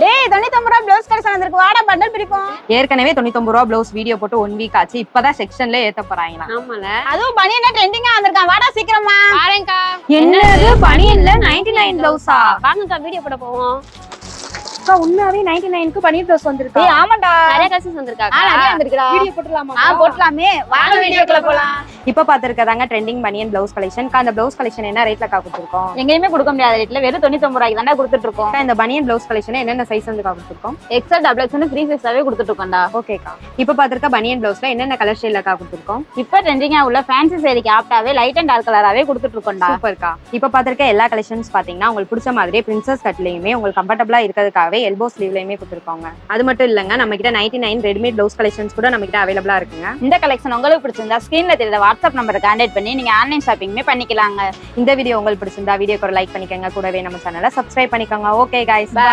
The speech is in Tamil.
டேய் 99 ரூபாய் ப்ளவுஸ் கலெக்ஷன் வந்திருக்கு, வாடா பண்டல் பிரிப்போம். ஏற்கனவே 99 ரூபாய் ப்ளவுஸ் வீடியோ போட்டு 1 வீக் ஆச்சு. இப்பதான் செக்ஷன்ல ஏத்த போறாங்களா? ஆமால. அதுவும் பனியன்ல ட்ரெண்டிங்கா வந்திருக்கான், வாடா சீக்கிரமா. பாருங்கக்கா. என்னது பனியன்ல 99 ப்ளவுஸா? வாங்கக்கா வீடியோ போட போவோம். அக்கா உண்மையாவே 99க்கு பனியன் ப்ளவுஸ் வந்திருக்கு. டேய் ஆமாடா, நிறைய கலெக்ஷன்ஸ் வந்திருக்காக்கா. நிறைய வந்திருக்குடா. வீடியோ போட்டுலாமா? போட்டலாமே, வாங்க வீடியோக்குள்ள போலாம். இப்ப பாத்துருக்கதாங்க ட்ரெண்டிங் பனியன் ப்ளவுஸ் கலெக்ஷன். அந்த ப்ளவுஸ் கலெக்ஷன் என்ன ரேட்ல கொடுத்துருக்கோம்? எங்கேயுமே கொடுக்க முடியாத ரேட்ல வெறும் 99 ரூபாய்க்கு தான்டா கொடுத்துட்டு இருக்கோம். இந்த பனியன் ப்ளவுஸ் கலெக்ஷன் என்னென்ன சைஸ் வந்து கொடுத்துருக்கோம்? எக்ஸல் டபுள் எக்ஸ்எல் ஃப்ரீ சைஸாவே கொடுத்துட்டு இருக்கோம்டா. ஓகேக்கா. இப்ப பாத்துருக்க பனியன் ப்ளவுஸ்ல என்னென்ன கலர் ஷேட்ல கொடுத்துருக்கோம்? இப்ப ட்ரெண்டிங்கா உள்ள ஃபேன்சி சேரிக்கு ஆப்டாவே லைட் அண்ட் டார்க் கலராவே கொடுத்துட்டு இருக்கோம்டா. சூப்பர்க்கா. இப்ப பாத்துருக்க எல்லா கலெக்ஷன்ஸ் பாத்தீங்கன்னா உங்களுக்கு பிடிச்ச மாதிரியே பிரின்சஸ் கட்லயுமே உங்களுக்கு கம்ஃபர்டபுளா இருக்கிறதுக்காகவே எல்போ ஸ்லீவ்லயுமே கொடுத்துருக்காங்க. அது மட்டும் இல்லங்க, நம்ம கிட்ட 99 ரெடிமேட் ப்ளவுஸ் கலெக்ஷன்ஸ் கூட நம்ம கிட்ட அவைலபிளா இருக்குங்க. இந்த கலெக்ஷன் உங்களுக்கு பிடிச்சிருந்தா ஸ்கிரீன்ல தெரியுற வாட்ஸ்அப் நம்பருக்கு கான்டாக்ட் பண்ணி நீங்க ஆன்லைன் ஷாப்பிங்மே பண்ணிக்கலாங்க. இந்த வீடியோ உங்களுக்கு பிடிச்சிருந்தா வீடியோக்கு ஒரு லைக் பண்ணிக்கோங்க, கூடவே நம்ம சேனலை சப்ஸ்கிரைப் பண்ணிக்கோங்க. Okay guys, by.